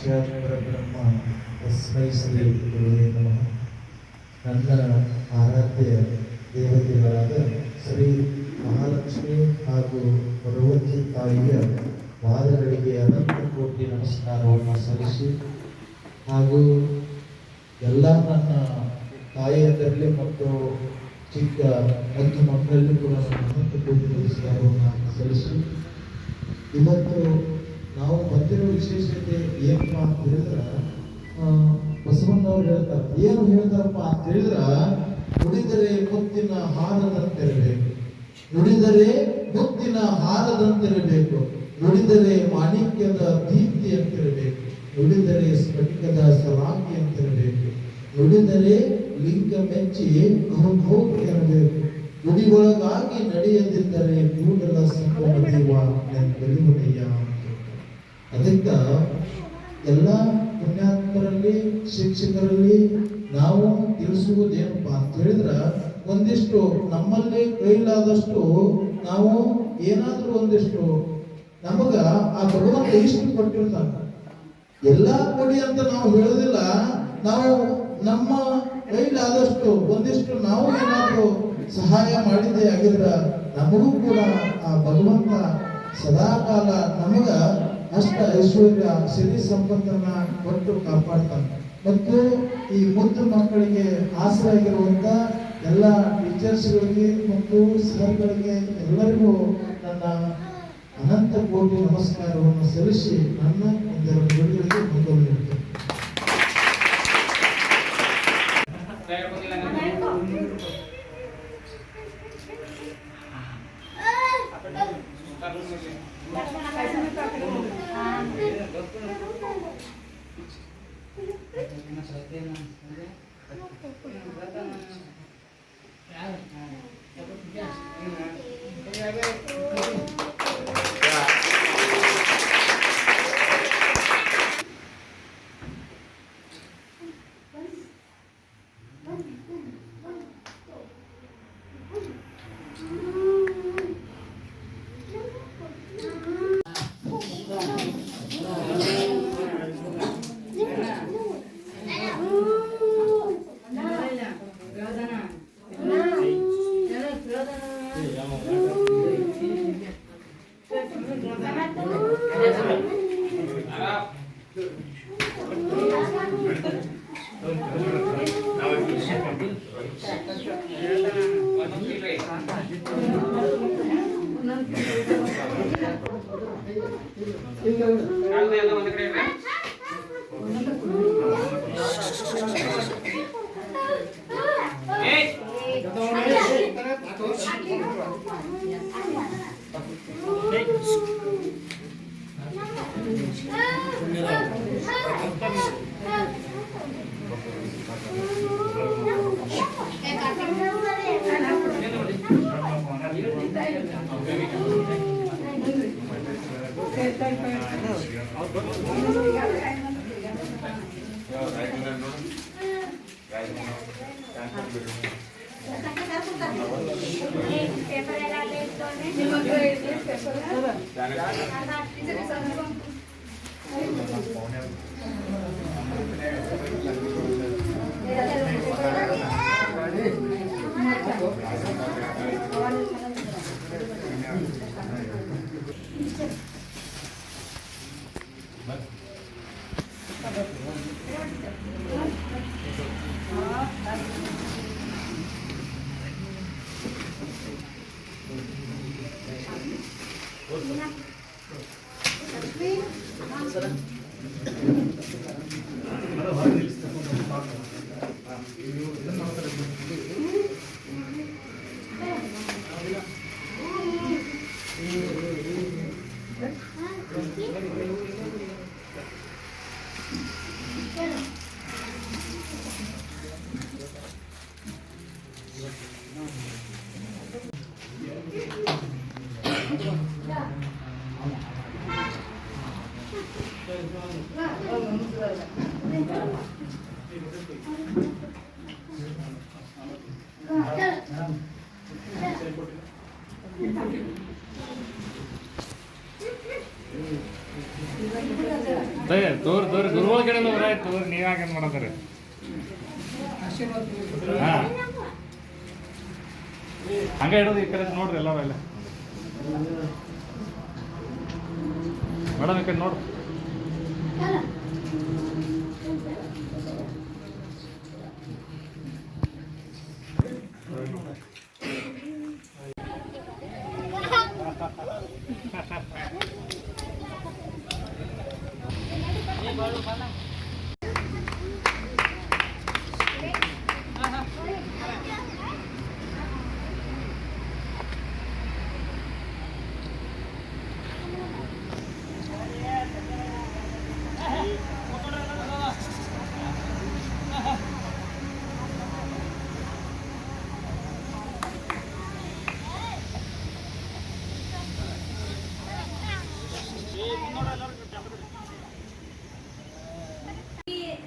ಸಾಕ್ಷಾತ್ ಪರಬ್ರಹ್ಮ ತಸ್ಮೈ ಶ್ರೀ ಗುರುವೇ ನಮಃ. ನನ್ನ ಆರಾಧ್ಯ ದೇವತೆಗಳಾದ ಶ್ರೀ ಮಹಾಲಕ್ಷ್ಮಿ ಹಾಗೂ ಭಗವತಿ ತಾಯಿಯ ಪಾದಗಳಿಗೆ ಅನಂತ ಕೋಟಿ ನಮಸ್ಕಾರವನ್ನು ಸಲ್ಲಿಸಿ ಹಾಗೂ ಎಲ್ಲ ನನ್ನ ತಾಯಿಯರಲ್ಲಿ ಮತ್ತು ಚಿಕ್ಕ ಮತ್ತು ಮಕ್ಕಳಲ್ಲಿ ಕೂಡ ಅನಂತ ಕೋಟಿ ನಮಸ್ಕಾರವನ್ನು ಸಲ್ಲಿಸಿ ಇವತ್ತು ನಾವು ಬಂದಿರೋ ವಿಶೇಷತೆ ಏನಪ್ಪ ಅಂತ ಹೇಳಿದ್ರೆ ಬಸವಣ್ಣವ್ರು ಹೇಳ್ತಾರೆ. ಏನು ಹೇಳ್ತಾರಪ್ಪ ಅಂತ ಹೇಳಿದ್ರೆ ನುಡಿದರೆ ಮುತ್ತಿನ ಹಾರದಂತಿರಬೇಕು, ನುಡಿದರೆ ಮುತ್ತಿನ ಹಾರದಂತಿರಬೇಕು, ನುಡಿದರೆ ಮಾಣಿಕ್ಯದ ದೀಪ್ತಿ ಅಂತಿರಬೇಕು, ನುಡಿದರೆ ಸ್ಫಟಿಕದ ಸಲಾಕಿ ಅಂತಿರಬೇಕು, ನುಡಿದರೆ ಲಿಂಗ ಮೆಚ್ಚಿ ಅನುಭವಕ್ಕೆ ಇರಬೇಕು, ನುಡಿ ಒಳಗಾಗಿ ನಡೆಯದಿದ್ದರೆ ಕೂಡಲ ಸಂಗಮ ದೇವ ಬೆಳೆಯುವುದಯ್ಯ. ಅದಕ್ಕೆ ಎಲ್ಲ ಪುಣ್ಯಾತ್ಮರಲ್ಲಿ ಶಿಕ್ಷಕರಲ್ಲಿ ನಾವು ತಿಳಿಸುವುದೇನಪ್ಪ ಅಂತ ಹೇಳಿದ್ರೆ ಒಂದಿಷ್ಟು ನಮ್ಮಲ್ಲಿ ಕೈಲಾದಷ್ಟು ನಾವು ಏನಾದ್ರೂ ಒಂದಿಷ್ಟು ನಮಗ ಆ ಭಗವಂತ ಇಷ್ಟು ಕೊಟ್ಟಿರ್ತಾನೆ. ಎಲ್ಲ ಕೊಡಿ ಅಂತ ನಾವು ಹೇಳೋದಿಲ್ಲ. ನಾವು ನಮ್ಮ ಕೈಲಾದಷ್ಟು ಒಂದಿಷ್ಟು ನಾವು ಏನಾದ್ರೂ ಸಹಾಯ ಮಾಡಿದ್ದೇ ಆಗಿದ್ರೆ ನಮಗೂ ಕೂಡ ಆ ಭಗವಂತ ಸದಾಕಾಲ ನಮಗ ಅಷ್ಟ ಐಶ್ವರ್ಯ ಸಿರಿ ಸಂಪತ್ತನ್ನ ಕೊಟ್ಟು ಕಾಪಾಡ್ತಾನೆ. ಮತ್ತು ಈ ಮುದ್ದು ಮಕ್ಕಳಿಗೆ ಆಸರೆ ಆಗಿರುವಂತ ಎಲ್ಲ ಟೀಚರ್ಸ್ಗಳಿಗೆ ಮತ್ತು ಸರ್ಗಳಿಗೆ ಎಲ್ಲರಿಗೂ ನನ್ನ ಅನಂತ ಕೋಟಿ ನಮಸ್ಕಾರವನ್ನು ಸಲ್ಲಿಸಿ ನನ್ನ ಒಂದೆರಡು ನುಡಿಗಳಿಗೆ ಮುಂದುವರಿಯುತ್ತೇನೆ. ಏನು ಮಾಡಂತಾರೆ ಹಾಂ ಹಂಗೆ ಇಡೋದು ಈ ಕಡೆ ನೋಡ್ರಿ ಎಲ್ಲರೂ ಎಲ್ಲ ಮೇಡಮ್ ಈ ಕಡೆ ನೋಡ್ರಿ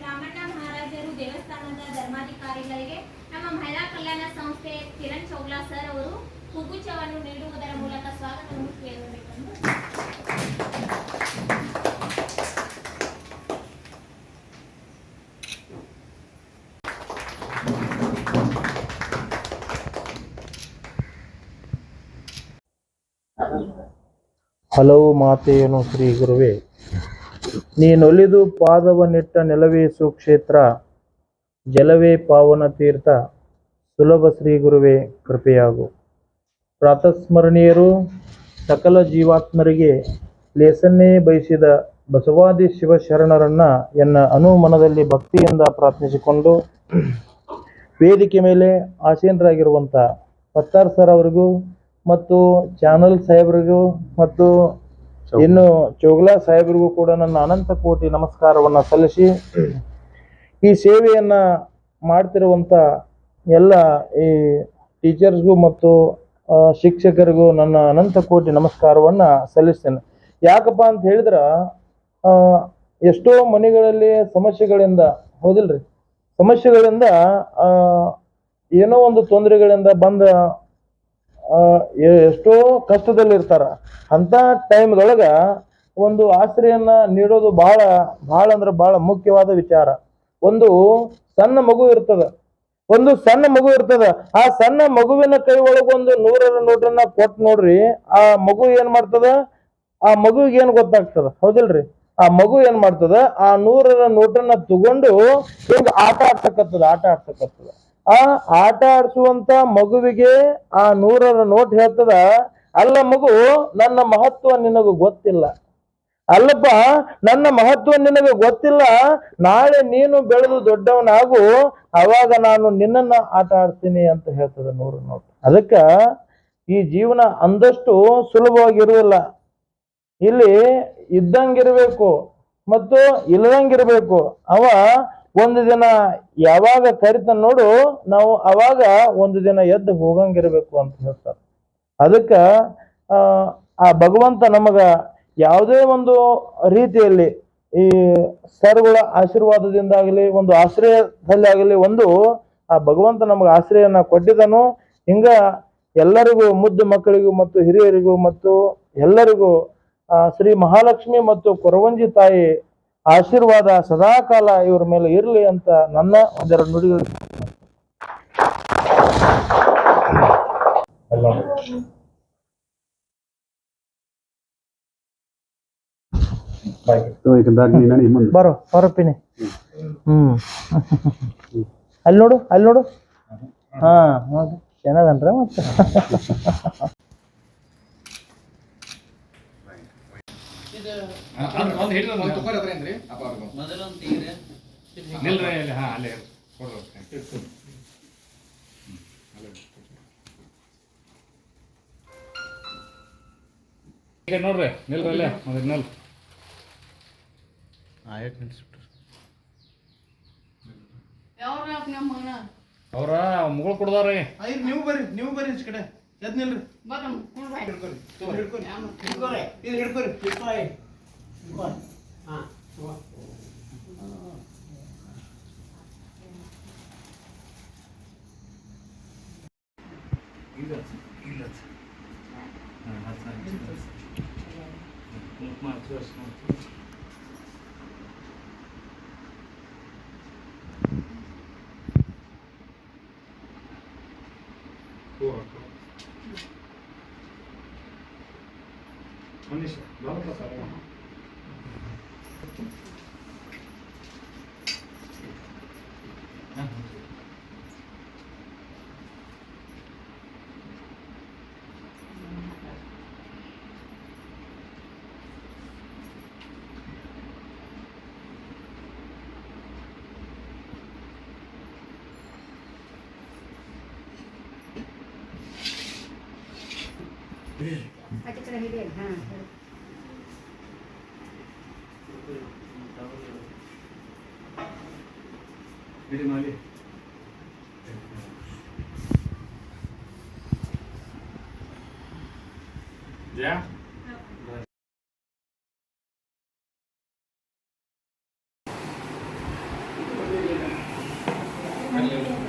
ರಾಮಣ್ಣ ಮಹಾರಾಜರು ದೇವಸ್ಥಾನದ ಧರ್ಮಾಧಿಕಾರಿಗಳಿಗೆ ನಮ್ಮ ಮಹಿಳಾ ಕಲ್ಯಾಣ ಸಂಸ್ಥೆ ಕಿರಣ್ ಚೌಗ್ಲಾ ಸರ್ ಅವರು ಹೂಗುಚ್ಛವನ್ನು ನೀಡುವುದರ ಮೂಲಕ ಸ್ವಾಗತವನ್ನು ಕೇಳಬೇಕೆಂದು ಹಲವು ಮಾತೆಯನು ಶ್ರೀ ಗುರುವೇ, ನೀನೊಲಿದು ಪಾದವನಿಟ್ಟ ನೆಲವೇ ಸುಕ್ಷೇತ್ರ, ಜಲವೇ ಪಾವನ ತೀರ್ಥ, ಸುಲಭ ಶ್ರೀ ಗುರುವೇ ಕೃಪೆಯಾಗು. ಪ್ರಾತಸ್ಮರಣೀಯರು ಸಕಲ ಜೀವಾತ್ಮರಿಗೆ ಲೇಸನ್ನೇ ಬಯಸಿದ ಬಸವಾದಿ ಶಿವಶರಣರನ್ನ ಎನ್ನ ಅನುಮನದಲ್ಲಿ ಭಕ್ತಿಯಿಂದ ಪ್ರಾರ್ಥಿಸಿಕೊಂಡು ವೇದಿಕೆ ಮೇಲೆ ಆಸೀನರಾಗಿರುವಂಥ ಪತ್ತಾರ್ ಸರ್ ಅವರಿಗೂ ಮತ್ತು ಚಾನಲ್ ಸಾಹೇಬ್ರಿಗೂ ಮತ್ತು ಇನ್ನು ಚೋಗ್ಲಾ ಸಾಹೇಬ್ರಿಗೂ ಕೂಡ ನನ್ನ ಅನಂತ ಕೋಟಿ ನಮಸ್ಕಾರವನ್ನು ಸಲ್ಲಿಸಿ ಈ ಸೇವೆಯನ್ನು ಮಾಡ್ತಿರುವಂಥ ಎಲ್ಲ ಈ ಟೀಚರ್ಸ್ಗೂ ಮತ್ತು ಶಿಕ್ಷಕರಿಗೂ ನನ್ನ ಅನಂತ ಕೋಟಿ ನಮಸ್ಕಾರವನ್ನು ಸಲ್ಲಿಸ್ತೇನೆ. ಯಾಕಪ್ಪ ಅಂತ ಹೇಳಿದ್ರೆ ಎಷ್ಟೋ ಮನೆಗಳಲ್ಲಿ ಸಮಸ್ಯೆಗಳಿಂದ ಹೌದಿಲ್ರಿ, ಸಮಸ್ಯೆಗಳಿಂದ ಏನೋ ಒಂದು ತೊಂದರೆಗಳಿಂದ ಬಂದ ಎಷ್ಟೋ ಕಷ್ಟದಲ್ಲಿರ್ತಾರ. ಅಂಥ ಟೈಮ್ದೊಳಗೆ ಒಂದು ಆಶ್ರಯನ ನೀಡೋದು ಭಾಳ ಅಂದ್ರೆ ಭಾಳ ಮುಖ್ಯವಾದ ವಿಚಾರ. ಒಂದು ಸಣ್ಣ ಮಗು ಇರ್ತದ, ಆ ಸಣ್ಣ ಮಗುವಿನ ಕೈ ಒಳಗೊಂದು 100ರ ನೋಟನ್ನ ಕೊಟ್ಟು ನೋಡ್ರಿ, ಆ ಮಗು ಏನ್ ಮಾಡ್ತದ, ಆ ಮಗುವಿಗೆ ಏನ್ ಗೊತ್ತಾಗ್ತದ ಹೌದಿಲ್ರಿ? ಆ ಮಗು ಏನ್ ಮಾಡ್ತದ, ಆ 100ರ ನೋಟನ್ನ ತಗೊಂಡು ಹಿಂಗ ಆಟ ಆಡ್ಸಕತ್ತದ. ಆ ಆಟ ಆಡಿಸುವಂತ ಮಗುವಿಗೆ ಆ 100ರ ನೋಟ್ ಹೇಳ್ತದ, ಅಲ್ಲ ಮಗು, ನನ್ನ ಮಹತ್ವ ನಿನಗೆ ಗೊತ್ತಿಲ್ಲ. ಅಲ್ಲಪ್ಪ, ನನ್ನ ಮಹತ್ವ ನಿನಗೆ ಗೊತ್ತಿಲ್ಲ. ನಾಳೆ ನೀನು ಬೆಳೆದು ದೊಡ್ಡವನಾಗು, ಅವಾಗ ನಾನು ನಿನ್ನನ್ನ ಆಟ ಆಡ್ತೀನಿ ಅಂತ ಹೇಳ್ತದ 100 ನೋಟ್. ಅದಕ್ಕ ಈ ಜೀವನ ಅಂದಷ್ಟು ಸುಲಭವಾಗಿರುವುದಿಲ್ಲ. ಇಲ್ಲಿ ಇದ್ದಂಗಿರ್ಬೇಕು ಮತ್ತು ಇಲ್ಲದಂಗಿರ್ಬೇಕು. ಅವ ಒಂದು ದಿನ ಯಾವಾಗ ಕರಿತ ನೋಡು, ನಾವು ಅವಾಗ ಒಂದು ದಿನ ಎದ್ದು ಹೋಗಂಗಿರ್ಬೇಕು ಅಂತ ಹೇಳ್ತಾರೆ. ಅದಕ್ಕ ಆ ಭಗವಂತ ನಮಗ ಯಾವುದೇ ಒಂದು ರೀತಿಯಲ್ಲಿ ಈ ಸರ್ಗಳ ಆಶೀರ್ವಾದದಿಂದಾಗಲಿ, ಒಂದು ಆಶ್ರಯದಲ್ಲಾಗಲಿ, ಒಂದು ಆ ಭಗವಂತ ನಮಗೆ ಆಶ್ರಯನ ಕೊಟ್ಟಿದ್ದನು. ಹಿಂಗ ಎಲ್ಲರಿಗೂ, ಮುದ್ದು ಮಕ್ಕಳಿಗೂ ಮತ್ತು ಹಿರಿಯರಿಗೂ ಮತ್ತು ಎಲ್ಲರಿಗೂ ಶ್ರೀ ಮಹಾಲಕ್ಷ್ಮಿ ಮತ್ತು ಕೊರವಂಜಿ ತಾಯಿ ಆಶೀರ್ವಾದ ಸದಾಕಾಲ ಇವ್ರ ಮೇಲೆ ಇರಲಿ ಅಂತ ನನ್ನ ಒಂದೆರಡು ನುಡಿಗಳು. ಬರೋ ಬರೋಪಿನಿ. ಅಲ್ಲಿ ನೋಡು. ಹಾ ನೋಡಿ ಏನದನ್ರ ಮತ್ತೆ. ನೋಡ್ರಿ ನಿಲ್ರಲ್ಲೇ ನಿಲ್ ಅವ್ರ ಮುಗಳು ಕೊಡ್ದಾವ್ರಿ. ನೀವು ಬರ್ರಿ ಈ ಕಡೆ ಎದ್ ನಿಲ್ರಿ. ಆಚೆ ಕಡೆ ಹಿಡಿ ಹಾಂ ಬಿಡಿ ಮಾಡಿ ಜಯ ಹಂಗ